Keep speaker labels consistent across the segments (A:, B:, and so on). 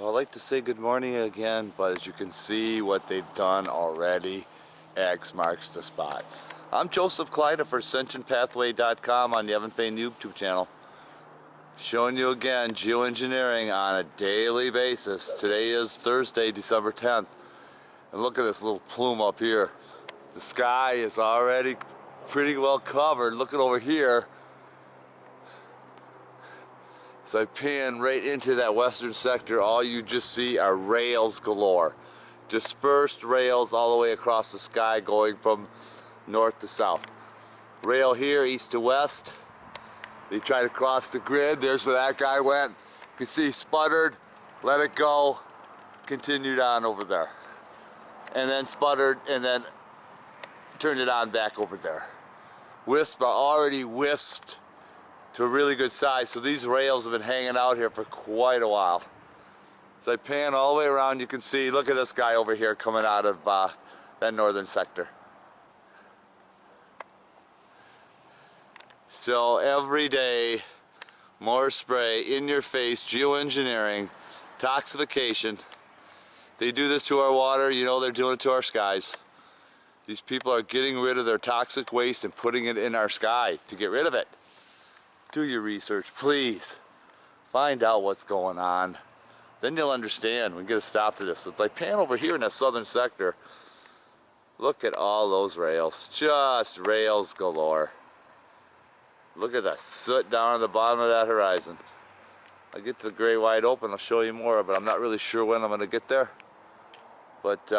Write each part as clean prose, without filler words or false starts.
A: Well, I'd like to say good morning again, but as you can see what they've done already, X marks the spot. I'm Joseph Clyda for AscensionPathway.com on the Evan Fain YouTube channel. Showing you again geoengineering on a daily basis. Today is Thursday, December 10th. And look at this little plume up here. The sky is already pretty well covered. Look at over here. So I pan right into that western sector. All you just see are rails galore. Dispersed rails all the way across the sky going from north to south. Rail here, east to west. They try to cross the grid. There's where that guy went. You can see he sputtered, let it go, continued on over there. And then sputtered and then turned it on back over there. Wisp are already wisped to a really good size, so these rails have been hanging out here for quite a while. So I pan all the way around, you can see, look at this guy over here coming out of that northern sector. So every day, more spray, in your face, geoengineering, toxification. They do this to our water, you know they're doing it to our skies. These people are getting rid of their toxic waste and putting it in our sky to get rid of it. Do your research, please. Find out what's going on. Then you'll understand. We can get a stop to this. If I pan over here in that southern sector, look at all those rails. Just rails galore. Look at that soot down on the bottom of that horizon. I'll get to the gray wide open, I'll show you more, but I'm not really sure when I'm going to get there. But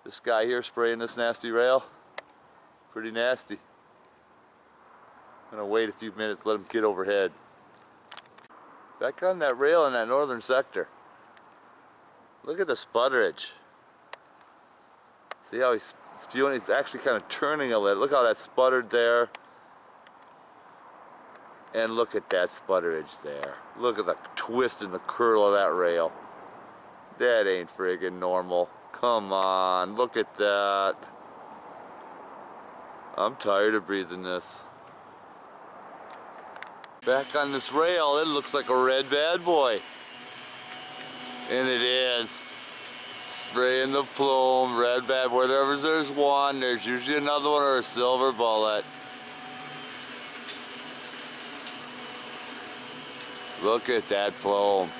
A: this guy here spraying this nasty rail, pretty nasty. I'm going to wait a few minutes, let him get overhead. Back on that rail in that northern sector. Look at the sputterage. See how he's spewing? He's actually kind of turning a little. Look how that sputtered there. And look at that sputterage there. Look at the twist and the curl of that rail. That ain't friggin' normal. Come on, look at that. I'm tired of breathing this. Back on this rail, it looks like a red bad boy. And it is. Spraying the plume, red bad boy. Wherever there's one, there's usually another one or a silver bullet. Look at that plume.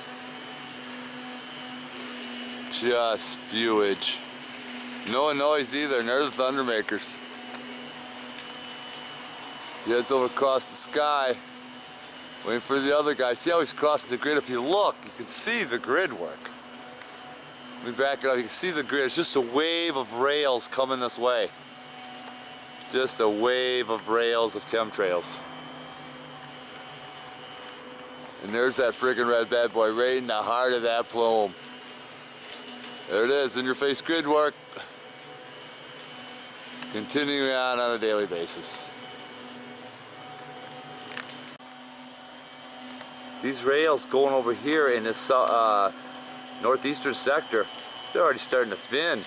A: Just spewage. No noise either, and they're the thunder makers. See, that's over across the sky. Waiting for the other guy. See how he's crossing the grid? If you look, you can see the grid work. Let me back it up. You can see the grid. It's just a wave of rails coming this way. Just a wave of rails of chemtrails. And there's that friggin' red bad boy right in the heart of that plume. There it is, in your face grid work. Continuing on a daily basis. These rails going over here in this northeastern sector, they're already starting to fin.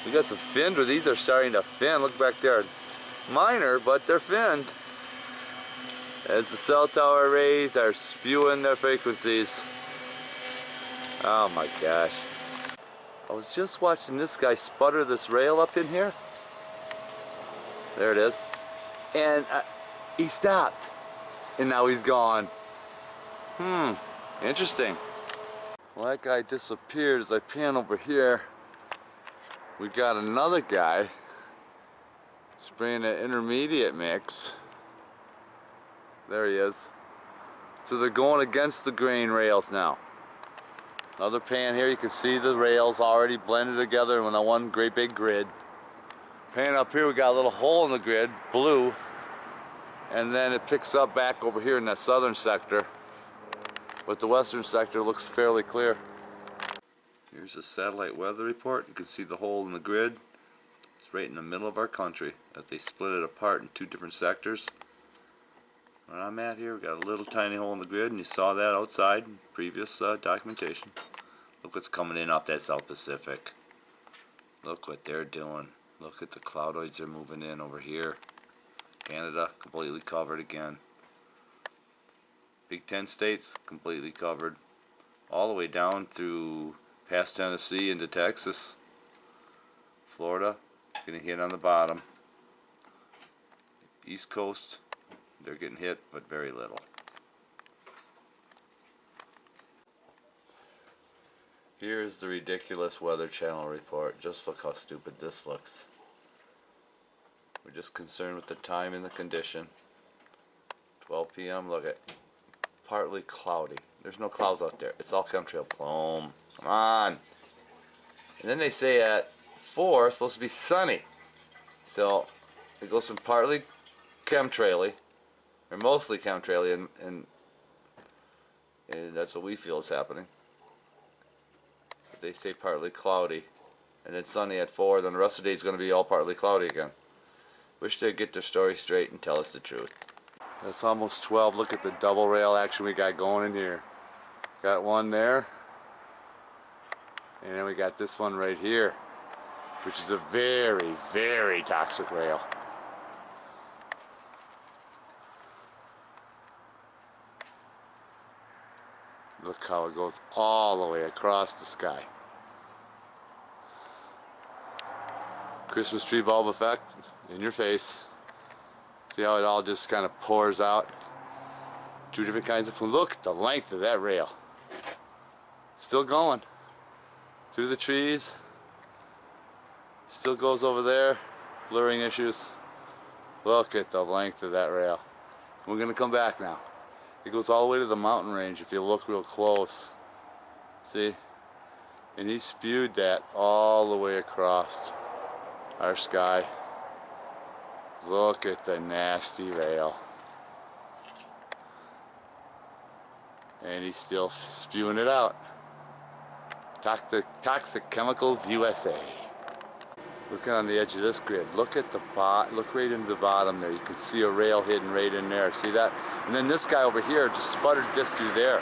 A: We got some finned where these are starting to fin. Look back there. Minor, but they're finned. As the cell tower arrays are spewing their frequencies. Oh my gosh. I was just watching this guy sputter this rail up in here. There it is. And he stopped. and now he's gone. Interesting. Well, that guy disappeared. As I pan over here, we got another guy spraying an intermediate mix. There he is. So they're going against the grain rails now. Another pan here, you can see the rails already blended together in one great big grid. Pan up here, we got a little hole in the grid, blue, and then it picks up back over here in that southern sector. But the western sector looks fairly clear. Here's a satellite weather report. You can see the hole in the grid. It's right in the middle of our country, as they split it apart in two different sectors. Where I'm at here, we got a little tiny hole in the grid, and you saw that outside in previous documentation. Look what's coming in off that South Pacific. Look what they're doing. Look at the cloudoids they're moving in over here. Canada, completely covered again. Big 10 states, completely covered. All the way down through past Tennessee into Texas. Florida, getting hit on the bottom. East Coast, they're getting hit, but very little. Here's the ridiculous Weather Channel report. Just look how stupid this looks. We're just concerned with the time and the condition. 12 p.m. Look at partly cloudy. There's no clouds out there. It's all chemtrail. Plume. Come on. And then they say at 4 it's supposed to be sunny. So it goes from partly chemtraily, or mostly chemtraily, and that's what we feel is happening. But they say partly cloudy, and then sunny at 4. Then the rest of the day is going to be all partly cloudy again. Wish they'd get their story straight and tell us the truth. It's almost 12. Look at the double rail action we got going in here. Got one there, and then we got this one right here, which is a very, very toxic rail. Look how it goes all the way across the sky. Christmas tree bulb effect in your face. See how it all just kind of pours out? Two different kinds of plume. Look at the length of that rail. Still going through the trees. Still goes over there. Blurring issues. Look at the length of that rail. We're going to come back now. It goes all the way to the mountain range if you look real close. See? And he spewed that all the way across our sky. Look at the nasty rail. And he's still spewing it out. Toxic Chemicals USA. Looking on the edge of this grid, look at the look right into the bottom there. You can see a rail hidden right in there. See that? And then this guy over here just sputtered this through there.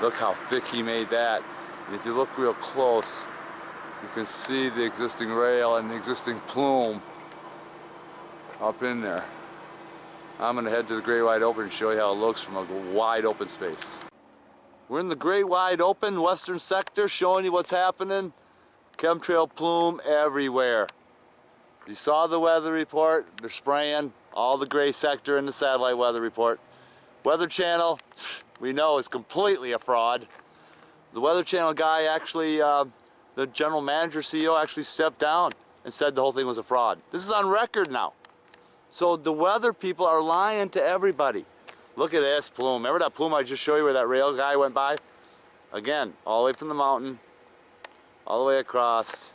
A: Look how thick he made that. And if you look real close, you can see the existing rail and the existing plume up in there. I'm going to head to the Great Wide Open and show you how it looks from a wide open space. We're in the Great Wide Open western sector showing you what's happening. Chemtrail plume everywhere. You saw the weather report. They're spraying all the gray sector in the satellite weather report. Weather Channel, we know, is completely a fraud. The Weather Channel guy actually, the general manager, CEO, actually stepped down and said the whole thing was a fraud. This is on record now. So the weather people are lying to everybody. Look at this plume. Remember that plume I just showed you where that rail guy went by? Again, all the way from the mountain, all the way across,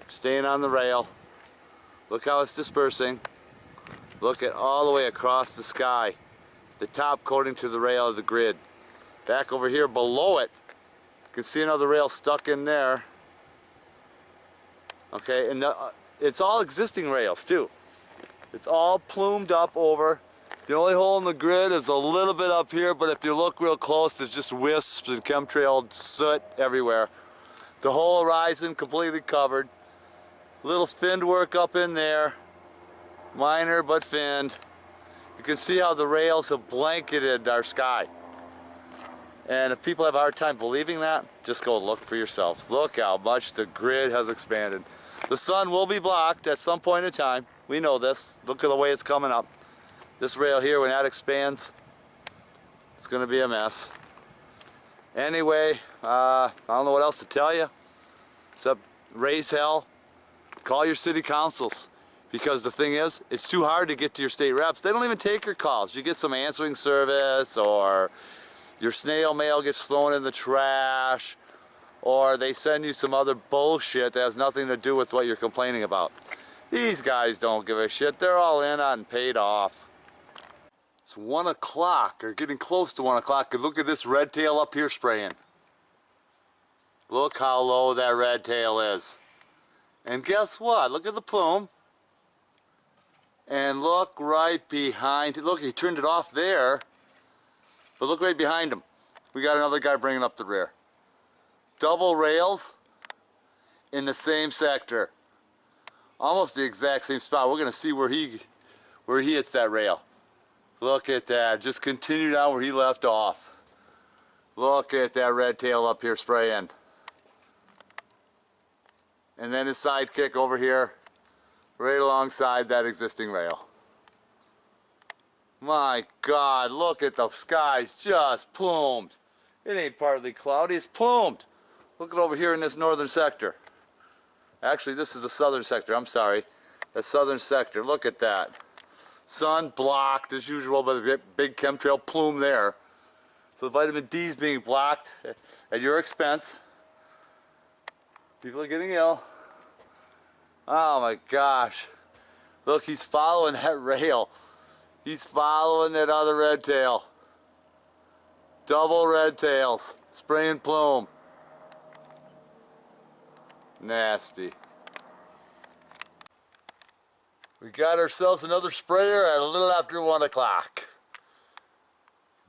A: staying on the rail. Look how it's dispersing. Look at all the way across the sky. The top coating to the rail of the grid. Back over here below it, you can see another rail stuck in there. Okay, and it's all existing rails too. It's all plumed up over. The only hole in the grid is a little bit up here, but if you look real close, there's just wisps and chemtrail soot everywhere. The whole horizon completely covered. Little finned work up in there. Minor, but finned. You can see how the rails have blanketed our sky. And if people have a hard time believing that, just go look for yourselves. Look how much the grid has expanded. The sun will be blocked at some point in time. We know this. Look at the way it's coming up. This rail here, when that expands, It's gonna be a mess. Anyway, I don't know what else to tell you, except raise hell, call your city councils. Because the thing is, it's too hard to get to your state reps. They don't even take your calls. You get some answering service, or your snail mail gets thrown in the trash, or they send you some other bullshit that has nothing to do with what you're complaining about. These guys don't give a shit. They're all in on and paid off. It's 1 o'clock, or getting close to 1 o'clock. Look at this red tail up here spraying. Look how low that red tail is. And guess what? Look at the plume. And look right behind it. Look, he turned it off there. But look right behind him. We got another guy bringing up the rear. Double rails in the same sector. Almost the exact same spot. We're going to see where he hits that rail. Look at that. Just continue down where he left off. Look at that red tail up here spraying. And then his sidekick over here, right alongside that existing rail. My God, look at the skies just plumed. It ain't partly cloudy, it's plumed. Look at over here in this northern sector. Actually, this is the southern sector, I'm sorry. The southern sector, look at that. Sun blocked as usual by the big chemtrail plume there. So the vitamin D is being blocked at your expense. People are getting ill. Oh my gosh. Look, he's following that rail. He's following that other red tail. Double red tails. Spraying plume. Nasty. We got ourselves another sprayer at a little after 1 o'clock.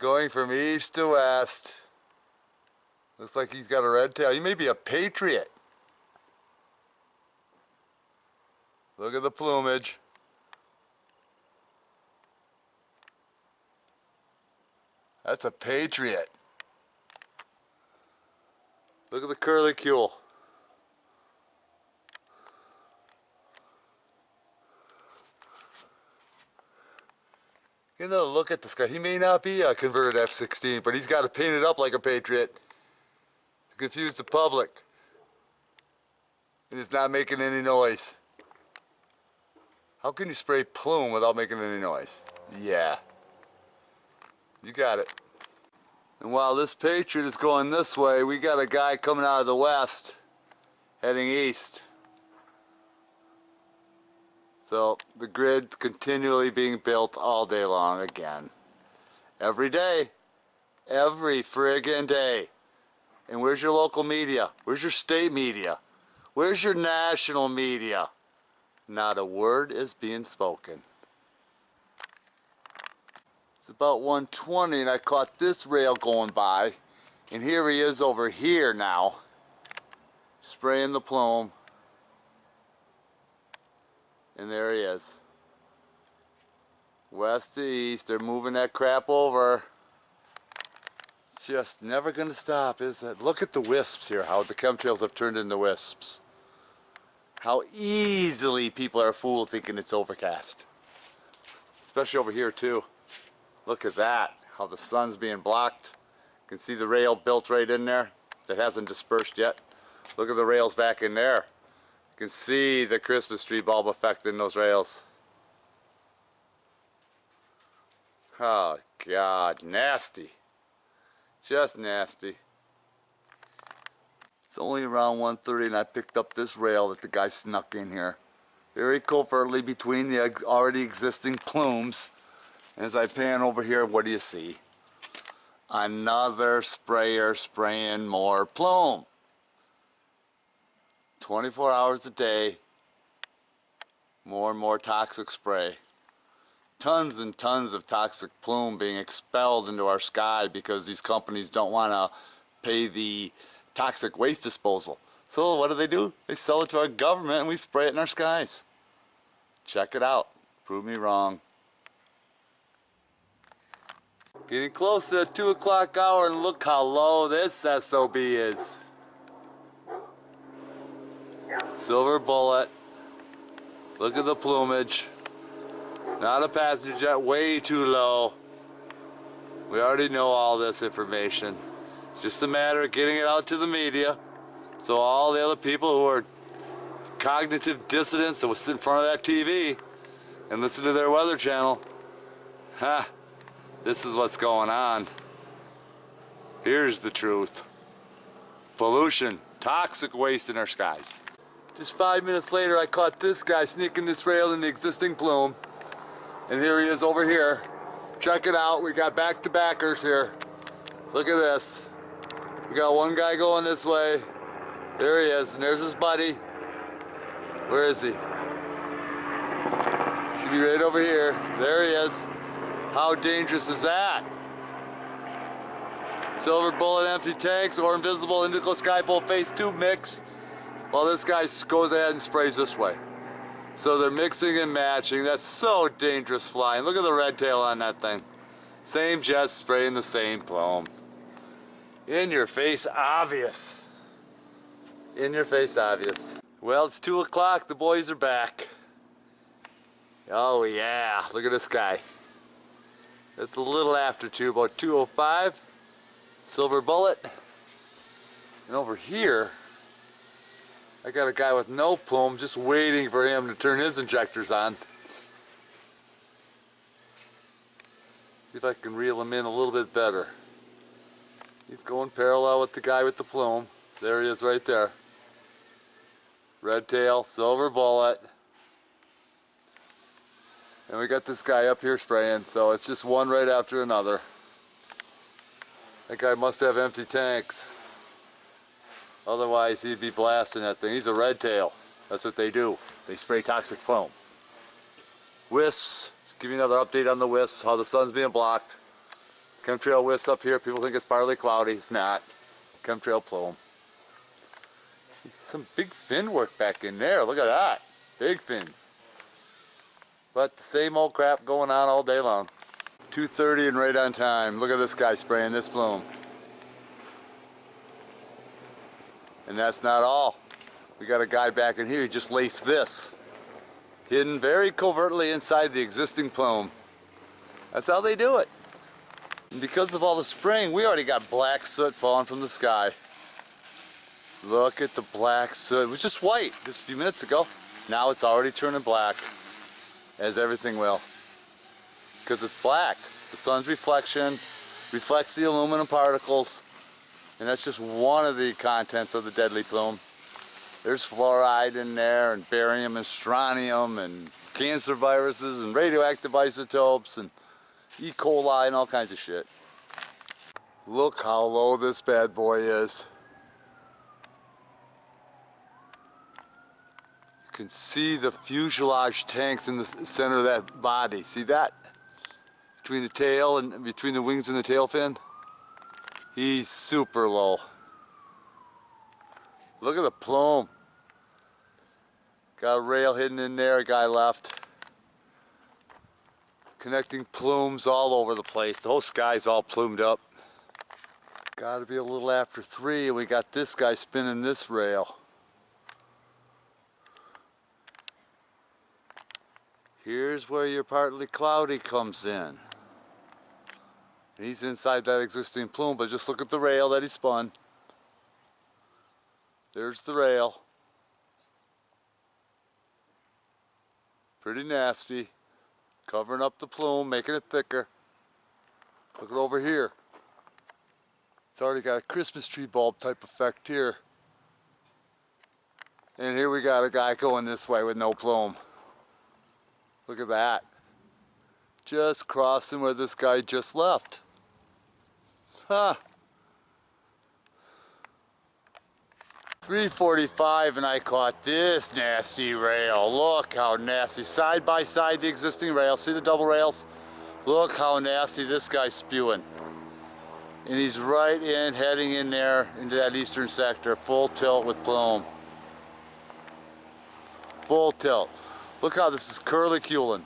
A: Going from east to west. Looks like he's got a red tail. He may be a patriot. Look at the plumage. That's a patriot. Look at the curlicule. Get another look at this guy. He may not be a converted F-16, but he's got it painted up like a patriot to confuse the public. And it's not making any noise. How can you spray plume without making any noise? Yeah. You got it. And while this patriot is going this way, we got a guy coming out of the west, heading east. So the grid's continually being built all day long again. Every day. Every friggin' day. And where's your local media? Where's your state media? Where's your national media? Not a word is being spoken. It's about 1:20 and I caught this rail going by. And here he is over here now, spraying the plume. And there he is. West to east, they're moving that crap over. It's just never gonna stop, is it? Look at the wisps here, how the chemtrails have turned into wisps. How easily people are fooled thinking it's overcast. Especially over here too. Look at that, how the sun's being blocked. You can see the rail built right in there that hasn't dispersed yet. Look at the rails back in there. You can see the Christmas tree bulb effect in those rails. Oh God, nasty. Just nasty. It's only around 1:30 and I picked up this rail that the guy snuck in here. Very covertly between the already existing plumes. As I pan over here, what do you see? Another sprayer spraying more plume. 24 hours a day, more and more toxic spray. Tons and tons of toxic plume being expelled into our sky because these companies don't want to pay the toxic waste disposal. So what do? They sell it to our government and we spray it in our skies. Check it out. Prove me wrong. Getting close to the 2 o'clock hour and look how low this SOB is. Silver bullet. Look at the plumage. Not a passenger jet, way too low. We already know all this information. It's just a matter of getting it out to the media, so all the other people who are cognitive dissidents that will sit in front of that TV and listen to their weather channel, this is what's going on. Here's the truth. Pollution, toxic waste in our skies. Just 5 minutes later, I caught this guy sneaking this rail in the existing plume. And here he is over here. Check it out, we got back-to-backers here. Look at this. We got one guy going this way. There he is, and there's his buddy. Where is he? Should be right over here. There he is. How dangerous is that? Silver bullet empty tanks or invisible indigo skyfall phase 2 mix. Well, this guy goes ahead and sprays this way. So they're mixing and matching. That's so dangerous flying. Look at the red tail on that thing. Same jet spraying the same plume. In your face obvious. In your face obvious. Well, it's 2 o'clock. The boys are back. Oh yeah, look at this guy. It's a little after 2, about 2:05. Silver bullet. And over here, I got a guy with no plume just waiting for him to turn his injectors on. See if I can reel him in a little bit better. He's going parallel with the guy with the plume. There he is right there. Red tail, silver bullet. And we got this guy up here spraying, so it's just one right after another. That guy must have empty tanks. Otherwise he'd be blasting that thing. He's a red tail. That's what they do. They spray toxic plume. Wisps. Just give you another update on the wisps, how the sun's being blocked. Chemtrail wisps up here. People think it's partly cloudy. It's not. Chemtrail plume. Some big fin work back in there. Look at that. Big fins. But the same old crap going on all day long. 2:30 and right on time. Look at this guy spraying this plume. And that's not all. We got a guy back in here who just laced this. Hidden very covertly inside the existing plume. That's how they do it. And because of all the spraying, we already got black soot falling from the sky. Look at the black soot. It was just white just a few minutes ago. Now it's already turning black, as everything will. Because it's black. The sun's reflection reflects the aluminum particles, and that's just one of the contents of the deadly plume. There's fluoride in there, and barium and strontium, and cancer viruses, and radioactive isotopes, and E. coli, and all kinds of shit. Look how low this bad boy is. You can see the fuselage tanks in the center of that body. See that? Between the tail and between the wings and the tail fin. He's super low. Look at the plume. Got a rail hidden in there, a guy left. Connecting plumes all over the place. The whole sky's all plumed up. Gotta be a little after 3 and we got this guy spinning this rail. Here's where your partly cloudy comes in. He's inside that existing plume, but just look at the rail that he spun. There's the rail. Pretty nasty. Covering up the plume, making it thicker. Look at over here. It's already got a Christmas tree bulb type effect here. And here we got a guy going this way with no plume. Look at that. Just crossing where this guy just left. Huh. 3:45 and I caught this nasty rail. Look how nasty. Side by side the existing rail. See the double rails? Look how nasty this guy's spewing. And he's right in, heading in there into that eastern sector. Full tilt with plume. Full tilt. Look how this is curliculing.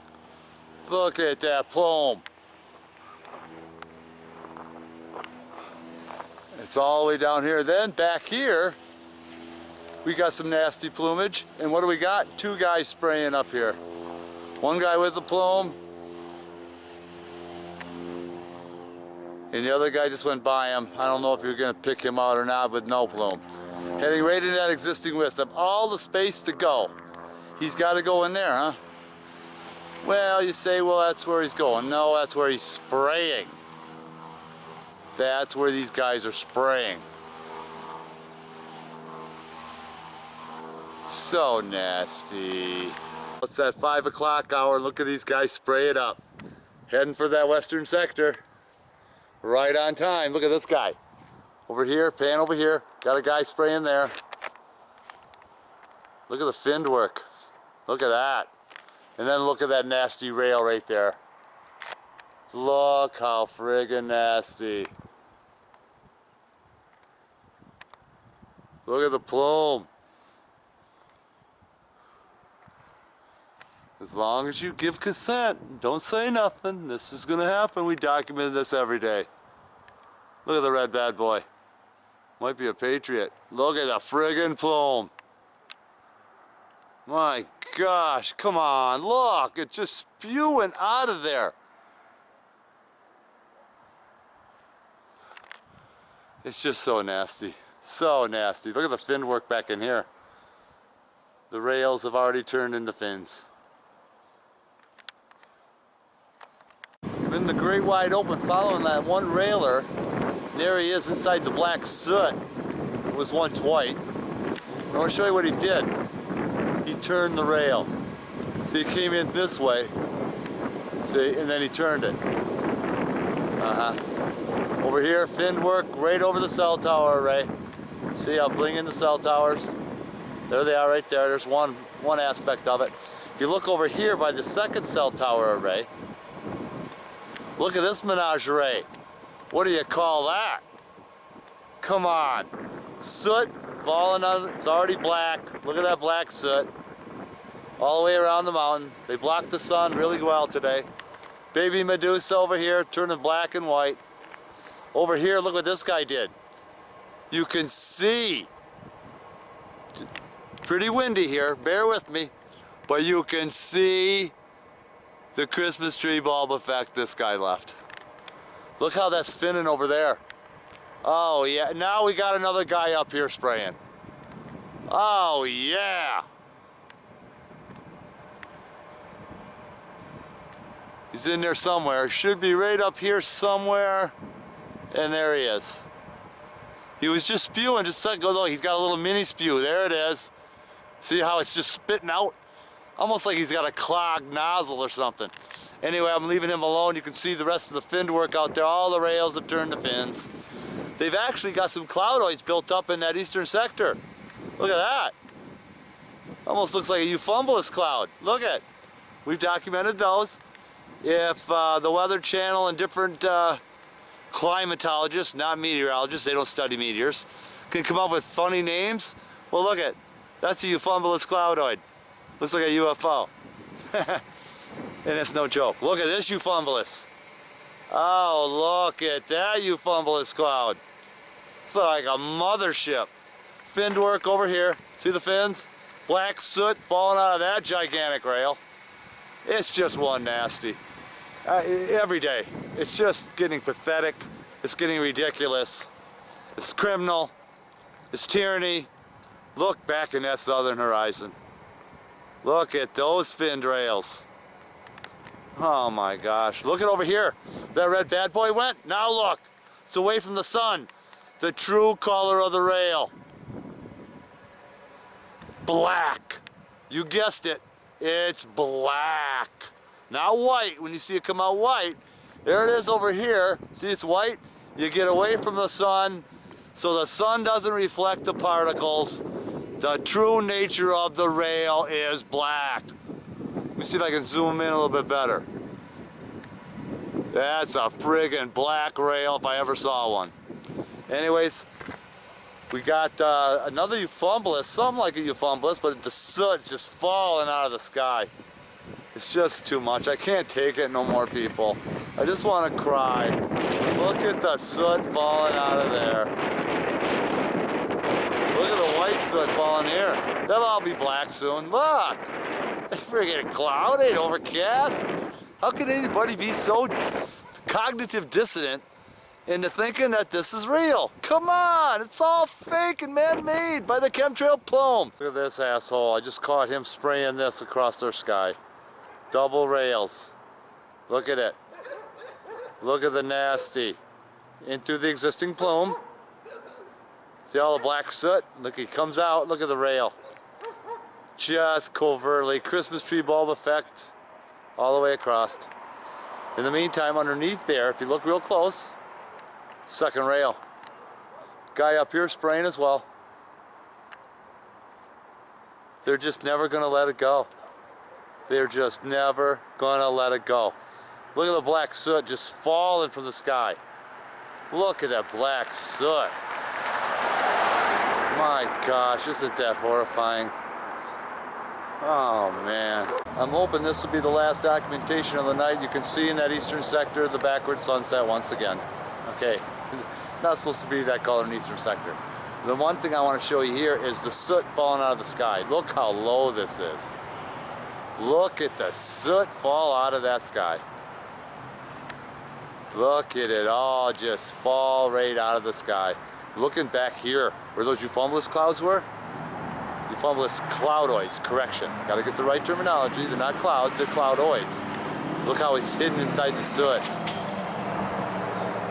A: Look at that plume. It's all the way down here. Then back here, we got some nasty plumage. And what do we got? 2 guys spraying up here. One guy with the plume. And the other guy just went by him. I don't know if you're gonna pick him out or not, but no Plume. Heading right into that existing wisdom. All the space to go. He's gotta go in there, huh? Well, you say, well, that's where he's going. No, that's where he's spraying. That's where these guys are spraying. So nasty. It's that 5 o'clock hour. Look at these guys spray it up. Heading for that western sector. Right on time. Look at this guy. Over here, pan over here. Got a guy spraying there. Look at the fin work. Look at that. And then look at that nasty rail right there. Look how friggin' nasty. Look at the Plume. As long as you give consent, don't say nothing, this is gonna happen. We document this every day. Look at the red bad boy. Might be a patriot. Look at the friggin' Plume. My gosh, come on, look, it's just spewing out of there. It's just so nasty, so nasty. Look at the fin work back in here. The rails have already turned into fins. In the great wide open, following that one railer. There he is inside the black soot. It was once white. I want to show you what he did. He turned the rail. See, he came in this way. See, and then he turned it. Over here, fin work right over the cell tower array. See how blinging the cell towers? There they are right there. There's one aspect of it. If you look over here by the second cell tower array, look at this menagerie. What do you call that? Come on. Soot falling on, it's already black. Look at that black soot. All the way around the mountain. They blocked the sun really well today. Baby Medusa over here turning black and white. Over here, look what this guy did. You can see. Pretty windy here, bear with me. But you can see the Christmas tree bulb effect this guy left. Look how that's finning over there. Oh yeah, now we got another guy up here spraying. Oh yeah. He's in there somewhere. Should be right up here somewhere. And there he is. He was just spewing just a second ago. He's got a little mini spew. There it is. See how it's just spitting out? Almost like he's got a clogged nozzle or something. Anyway, I'm leaving him alone. You can see the rest of the fin work out there. All the rails have turned to fins. They've actually got some cloudoids built up in that eastern sector. Look at that. Almost looks like a UFO-Umbulus cloud. Look at it. We've documented those. If the Weather Channel and different climatologists, not meteorologists, they don't study meteors, can come up with funny names, well look at, that's a UFO-Umbulus cloudoid. Looks like a UFO. And it's no joke. Look at this UFO-Umbulus. Oh, look at that UFO-Umbulus cloud. It's like a mothership. Fin work over here. See the fins? Black soot falling out of that gigantic rail. It's just one nasty. Every day. It's just getting pathetic. It's getting ridiculous. It's criminal. It's tyranny. Look back in that southern horizon. Look at those fin rails. Oh my gosh. Look at over here. That red bad boy went. Now look. It's away from the sun. The true color of the rail. Black. You guessed it. It's black. Not white. When you see it come out white, there it is over here. See, it's white. You get away from the sun so the sun doesn't reflect the particles. The true nature of the rail is black. Let me see if I can zoom in a little bit better. That's a friggin' black rail if I ever saw one. Anyways, we got another UFO-Umbulus, something like a UFO-Umbulus, but the soot's just falling out of the sky. It's just too much. I can't take it no more, people. I just want to cry. Look at the soot falling out of there. Look at the white soot falling here. That'll all be black soon. Look! Friggin' cloud, ain't overcast. How can anybody be so cognitive dissonant into thinking that this is real. Come on, it's all fake and man-made by the chemtrail Plume. Look at this asshole. I just caught him spraying this across our sky. Double rails. Look at it. Look at the nasty. Into the existing Plume. See all the black soot? Look, he comes out. Look at the rail. Just covertly. Christmas tree bulb effect all the way across. In the meantime, underneath there, if you look real close, second rail. Guy up here spraying as well. They're just never going to let it go. They're just never going to let it go. Look at the black soot just falling from the sky. Look at that black soot. My gosh, isn't that horrifying? Oh man. I'm hoping this will be the last documentation of the night. You can see in that eastern sector the backward sunset once again. Okay, it's not supposed to be that color in eastern sector. The one thing I want to show you here is the soot falling out of the sky. Look how low this is. Look at the soot fall out of that sky. Look at it all just fall right out of the sky. Looking back here, where those UFO-Umbulus clouds were, UFO-Umbulus cloudoids, correction. Gotta get the right terminology. They're not clouds, they're cloudoids. Look how it's hidden inside the soot.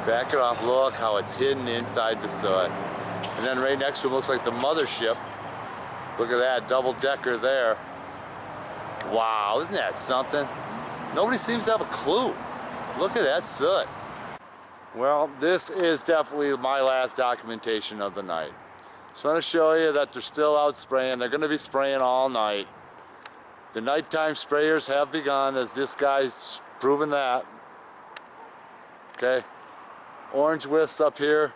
A: Back it off, look how it's hidden inside the soot. And then right next to him looks like the mothership. Look at that, double-decker there. Wow, isn't that something? Nobody seems to have a clue. Look at that soot. Well, this is definitely my last documentation of the night. Just want to show you that they're still out spraying. They're going to be spraying all night. The nighttime sprayers have begun, as this guy's proven that. Okay. Orange wisps up here.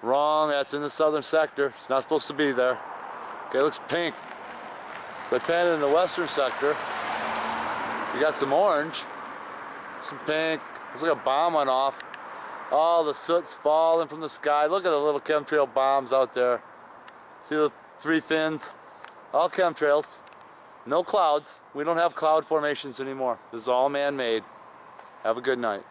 A: Wrong, that's in the southern sector. It's not supposed to be there. Okay, it looks pink. So I painted in the western sector. You got some orange, some pink. Looks like a bomb went off. All the soot's falling from the sky. Look at the little chemtrail bombs out there. See the three fins? All chemtrails. No clouds. We don't have cloud formations anymore. This is all man-made. Have a good night.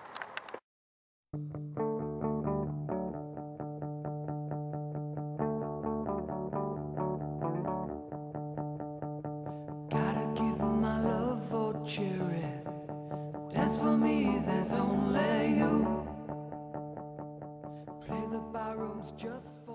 B: Gotta give my love for cherry. Dance for me, there's only you. Play the barrooms just for